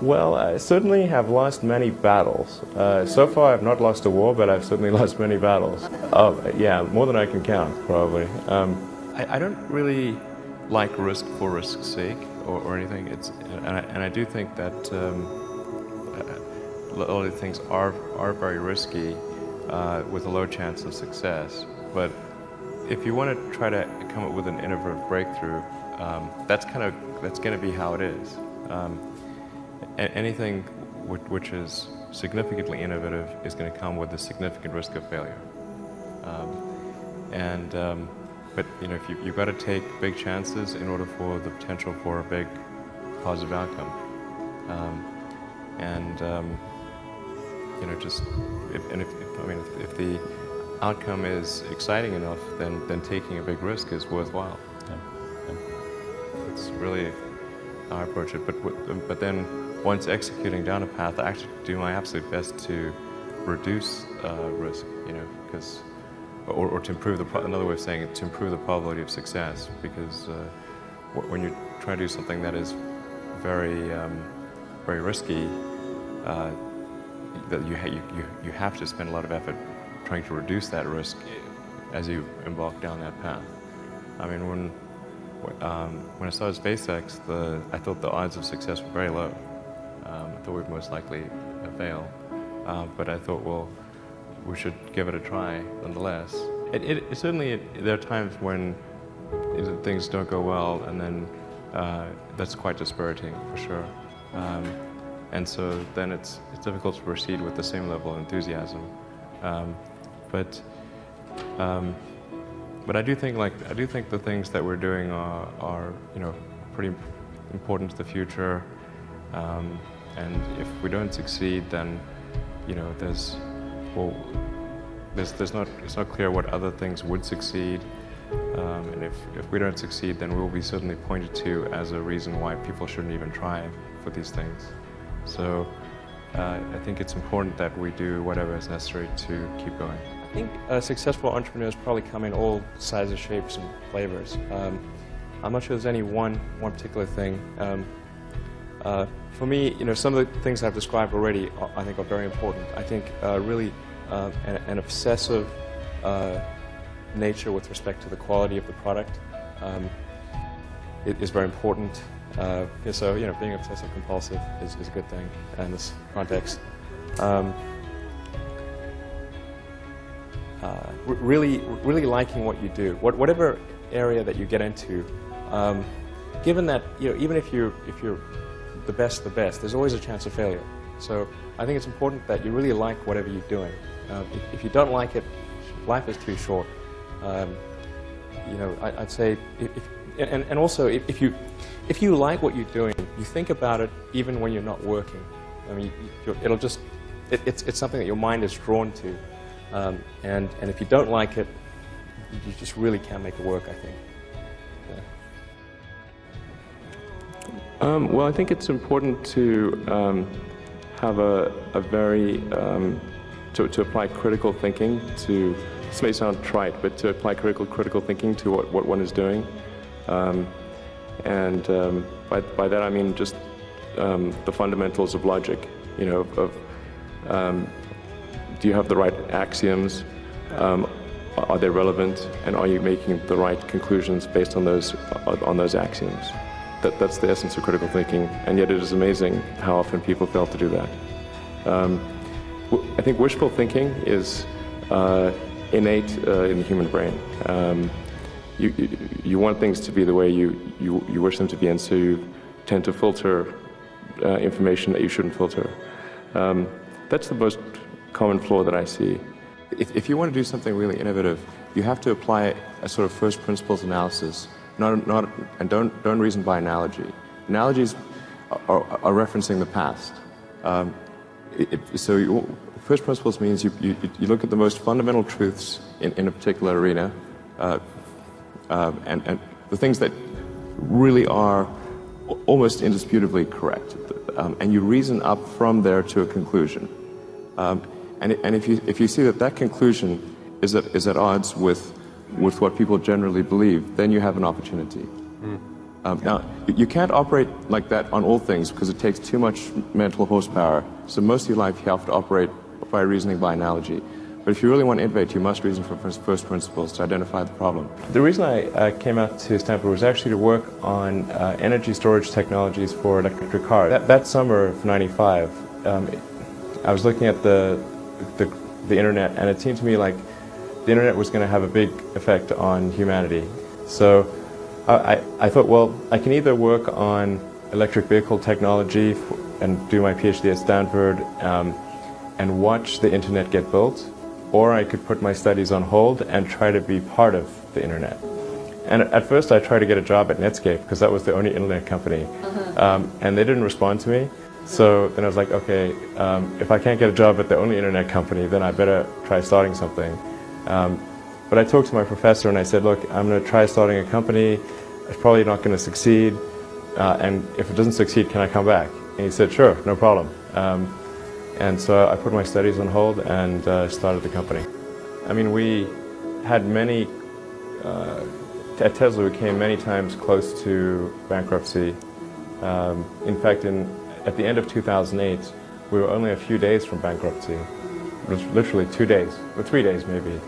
Well, I certainly have lost many battles. So far, I've not lost a war, but I've certainly lost many battles. Oh, yeah, more than I can count, probably. I don't really like risk for risk's sake or anything. And I do think that a lot of things are very risky with a low chance of success. But if you want to try to come up with an innovative breakthrough, that's going to be how it is. Anything which is significantly innovative is going to come with a significant risk of failure. But you know, you've got to take big chances in order for the potential for a big positive outcome. You know, if the outcome is exciting enough, then taking a big risk is worthwhile. It's really how I approach it. But then once executing down a path, I actually do my absolute best to reduce risk. You know, because or to improve another way of saying it, to improve the probability of success. Because when you try to do something that is very very risky, that you have to spend a lot of effort trying to reduce that risk as you embark down that path. I mean, when I started SpaceX, I thought the odds of success were very low. I thought we'd most likely fail, but I thought, well, we should give it a try nonetheless. Certainly there are times when things don't go well, and then that's quite dispiriting for sure. And so then it's difficult to proceed with the same level of enthusiasm. But I do think the things that we're doing are you know, pretty important to the future. And if we don't succeed, then you know, it's not clear what other things would succeed. And if we don't succeed, then we'll be certainly pointed to as a reason why people shouldn't even try for these things. So I think it's important that we do whatever is necessary to keep going. I think successful entrepreneurs probably come in all sizes, shapes, and flavors. I'm not sure there's any one particular thing. For me, you know, some of the things I've described already, I think, are very important. I think really an obsessive nature with respect to the quality of the product is very important. So, you know, being obsessive compulsive is a good thing in this context. Really liking what you do, whatever area that you get into. Given that, you know, even if you're the best, there's always a chance of failure. So I think it's important that you really like whatever you're doing. If you don't like it, life is too short. You know, I'd say, and also if you like what you're doing, you think about it even when you're not working. I mean, it's something that your mind is drawn to, and if you don't like it, you just really can't make it work, I think. Well, I think it's important to have a very to apply critical thinking to. This may sound trite, but to apply critical thinking to what one is doing. And by that I mean just the fundamentals of logic, you know, do you have the right axioms, are they relevant, and are you making the right conclusions based on those axioms? That's the essence of critical thinking, and yet it is amazing how often people fail to do that. I think wishful thinking is innate in the human brain. You want things to be the way you wish them to be, and so you tend to filter information that you shouldn't filter. That's the most common flaw that I see. If you want to do something really innovative, you have to apply a sort of first principles analysis, and don't reason by analogy. Analogies are referencing the past. First principles means you look at the most fundamental truths in a particular arena, and the things that really are almost indisputably correct, and you reason up from there to a conclusion. And if you see that conclusion is at odds with what people generally believe, then you have an opportunity. Now, you can't operate like that on all things because it takes too much mental horsepower. So most of your life you have to operate by reasoning by analogy. But if you really want to innovate, you must reason from first principles to identify the problem. The reason I came out to Stanford was actually to work on energy storage technologies for electric cars. That summer of '95, I was looking at the internet, and it seemed to me like the internet was going to have a big effect on humanity. So I thought, well, I can either work on electric vehicle technology and do my PhD at Stanford and watch the internet get built, or I could put my studies on hold and try to be part of the internet. And at first I tried to get a job at Netscape because that was the only internet company, and they didn't respond to me. So then I was like, okay, if I can't get a job at the only internet company, then I better try starting something. But I talked to my professor and I said, look, I'm going to try starting a company. It's probably not going to succeed, and if it doesn't succeed, can I come back? And he said, sure, no problem. And so I put my studies on hold and started the company. I mean, we had many, at Tesla we came many times close to bankruptcy. In fact, at the end of 2008, we were only a few days from bankruptcy. It was literally 2 days, or 3 days maybe.